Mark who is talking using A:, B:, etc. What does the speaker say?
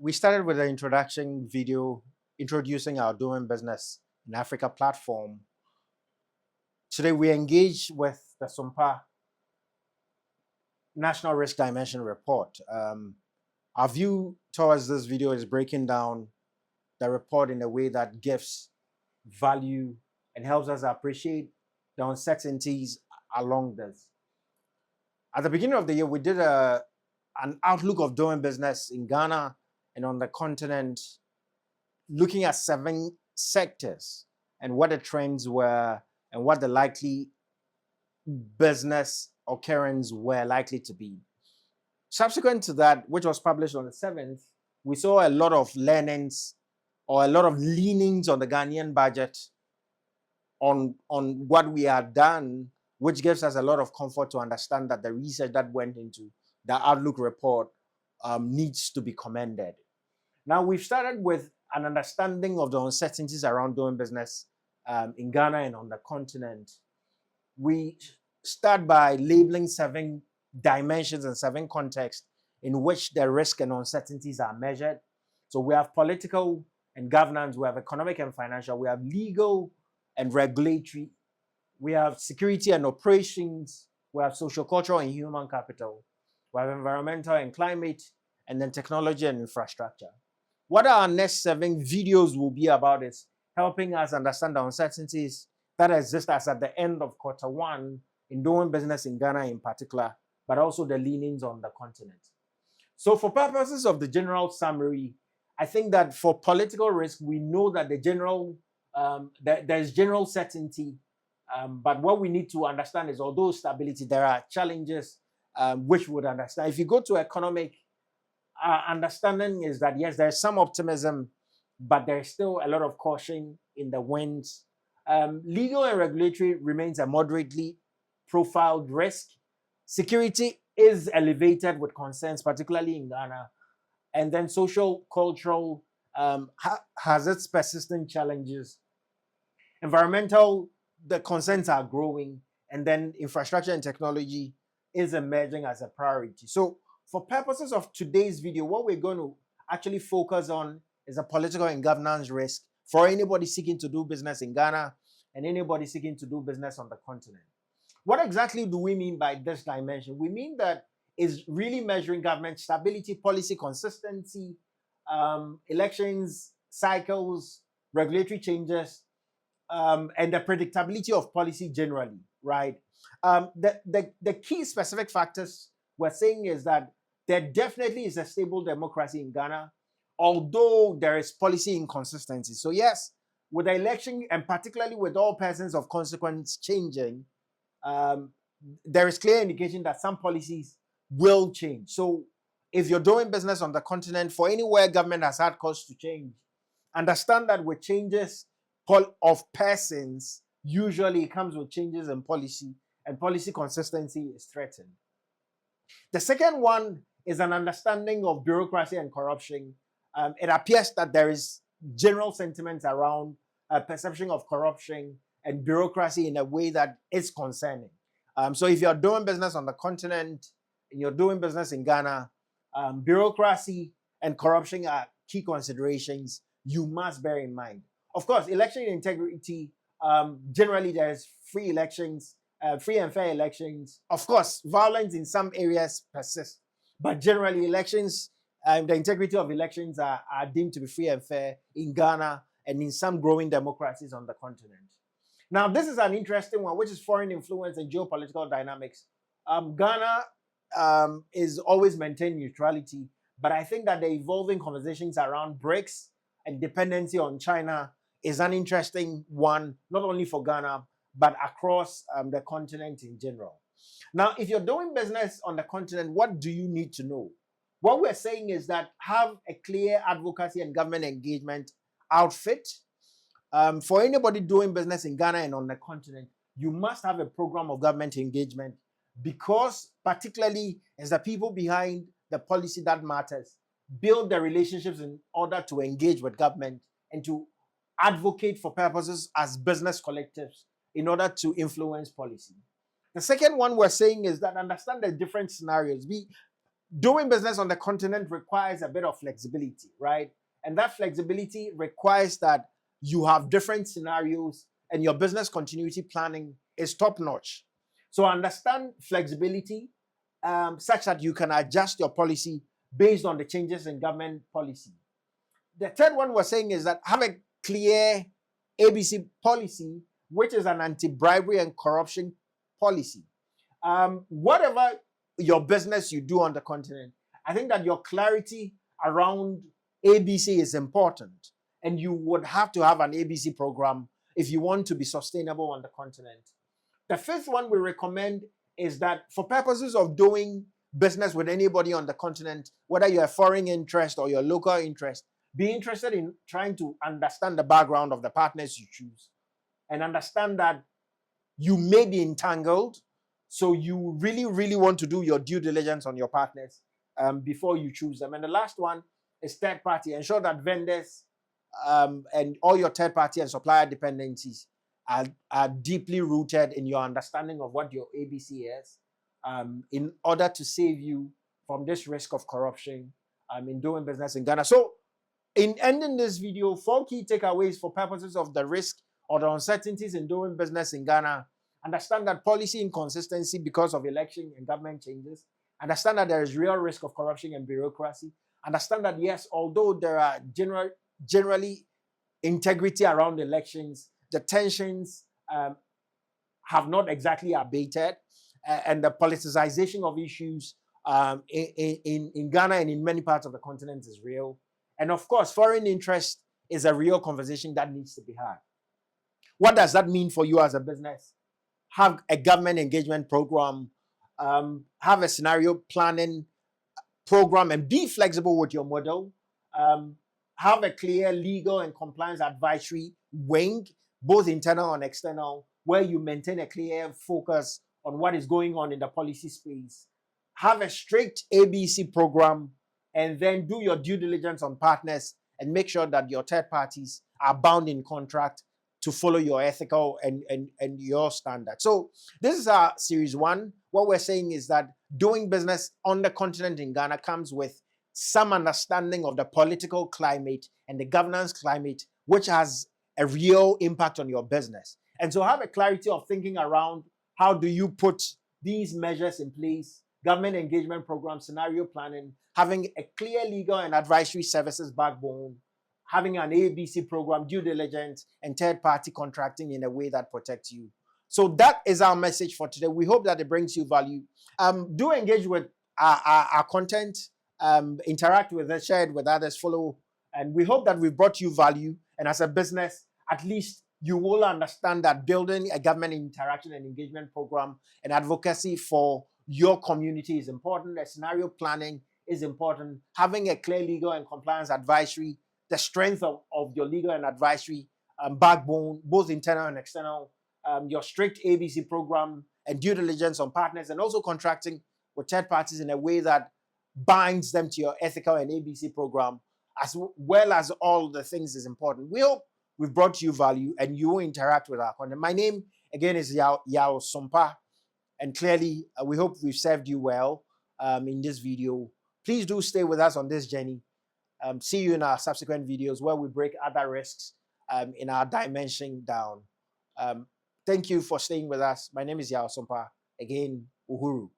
A: We started with an introduction video introducing our Doing Business in Africa platform. Today, we engage with the SUMPA National Risk Dimension Report. Our view towards this video is breaking down the report in a way that gives value and helps us appreciate the uncertainties along this. At the beginning of the year, we did an outlook of doing business in Ghana and on the continent, looking at 7 sectors and what the trends were and what the likely business occurrence were likely to be. Subsequent to that, which was published on the 7th, we saw a lot of learnings or a lot of leanings on the Ghanaian budget on what we had done, which gives us a lot of comfort to understand that the research that went into the Outlook report needs to be commended. Now, we've started with an understanding of the uncertainties around doing business in Ghana and on the continent. We start by labeling 7 dimensions and 7 contexts in which the risk and uncertainties are measured. So we have political and governance, we have economic and financial, we have legal and regulatory, we have security and operations, we have social, cultural, and human capital, we have environmental and climate, and then technology and infrastructure. What our next 7 videos will be about is helping us understand the uncertainties that exist as at the end of Q1 in doing business in Ghana in particular, but also the leanings on the continent. So for purposes of the general summary, I think that for political risk, we know that there's general certainty, but what we need to understand is, although stability, there are challenges which we would understand. If you go to economic, understanding is that yes, there's some optimism, but there's still a lot of caution in the winds. Legal and regulatory remains a moderately profiled risk. Security is elevated with concerns, particularly in Ghana. And then social, cultural has its persistent challenges. Environmental, the concerns are growing. And then infrastructure and technology is emerging as a priority. So for purposes of today's video, what we're going to actually focus on is a political and governance risk for anybody seeking to do business in Ghana and anybody seeking to do business on the continent. What exactly do we mean by this dimension? We mean that is really measuring government stability, policy consistency, elections, cycles, regulatory changes, and the predictability of policy generally, right? The key specific factors we're saying is that there definitely is a stable democracy in Ghana, although there is policy inconsistency. So yes, with the election and particularly with all persons of consequence changing, there is clear indication that some policies will change. So if you're doing business on the continent, for anywhere government has had cause to change, understand that with changes of persons, usually it comes with changes in policy, and policy consistency is threatened. The second one is an understanding of bureaucracy and corruption. It appears that there is general sentiments around perception of corruption and bureaucracy in a way that is concerning. So if you're doing business on the continent and you're doing business in Ghana, bureaucracy and corruption are key considerations you must bear in mind. Of course, election integrity, generally there's free elections, free and fair elections. Of course, violence in some areas persists, but generally elections, the integrity of elections are deemed to be free and fair in Ghana and in some growing democracies on the continent. Now, this is an interesting one, which is foreign influence and geopolitical dynamics. Ghana is always maintained neutrality, but I think that the evolving conversations around BRICS and dependency on China is an interesting one, not only for Ghana, but across the continent in general. Now, if you're doing business on the continent, what do you need to know? What we're saying is that have a clear advocacy and government engagement outfit. For anybody doing business in Ghana and on the continent, you must have a program of government engagement, because particularly as the people behind the policy that matters, build the relationships in order to engage with government and to advocate for purposes as business collectives in order to influence policy. The second one we're saying is that understand the different scenarios. doing business on the continent requires a bit of flexibility, right? And that flexibility requires that you have different scenarios and your business continuity planning is top notch. So understand flexibility such that you can adjust your policy based on the changes in government policy. The third one we're saying is that have a clear ABC policy, which is an anti-bribery and corruption policy. Whatever your business you do on the continent, I think that your clarity around ABC is important. And you would have to have an ABC program if you want to be sustainable on the continent. The fifth one we recommend is that for purposes of doing business with anybody on the continent, whether you're a foreign interest or your local interest, be interested in trying to understand the background of the partners you choose and understand that you may be entangled. So you really, really want to do your due diligence on your partners before you choose them. And the last one is third party. Ensure that vendors and all your third party and supplier dependencies are deeply rooted in your understanding of what your ABC is in order to save you from this risk of corruption in doing business in Ghana. So in ending this video, 4 key takeaways for purposes of the risk or the uncertainties in doing business in Ghana. Understand that policy inconsistency because of election and government changes. Understand that there is real risk of corruption and bureaucracy. Understand that, yes, although there are generally integrity around elections, the tensions have not exactly abated, and the politicization of issues in Ghana and in many parts of the continent is real. And of course, foreign interest is a real conversation that needs to be had. What does that mean for you as a business? Have a government engagement program, have a scenario planning program, and be flexible with your model. Have a clear legal and compliance advisory wing, both internal and external, where you maintain a clear focus on what is going on in the policy space. Have a strict ABC program, and then do your due diligence on partners and make sure that your third parties are bound in contract to follow your ethical and your standards. So this is our series 1. What we're saying is that doing business on the continent in Ghana comes with some understanding of the political climate and the governance climate, which has a real impact on your business. And so have a clarity of thinking around how do you put these measures in place, government engagement program, scenario planning, having a clear legal and advisory services backbone, having an ABC program, due diligence, and third-party contracting in a way that protects you. So that is our message for today. We hope that it brings you value. Do engage with our content, interact with us, share it with others, follow. And we hope that we've brought you value. And as a business, at least you will understand that building a government interaction and engagement program and advocacy for your community is important. The scenario planning is important. Having a clear legal and compliance advisory, the strength of your legal and advisory backbone, both internal and external, your strict ABC program and due diligence on partners, and also contracting with third parties in a way that binds them to your ethical and ABC program, as well as all the things is important. We hope we've brought you value and you will interact with our content. My name, again, is Yao Sompa, and clearly, we hope we've served you well in this video. Please do stay with us on this journey. See you in our subsequent videos where we break other risks in our dimension down. Thank you for staying with us. My name is Yao Sompa. Again, Uhuru.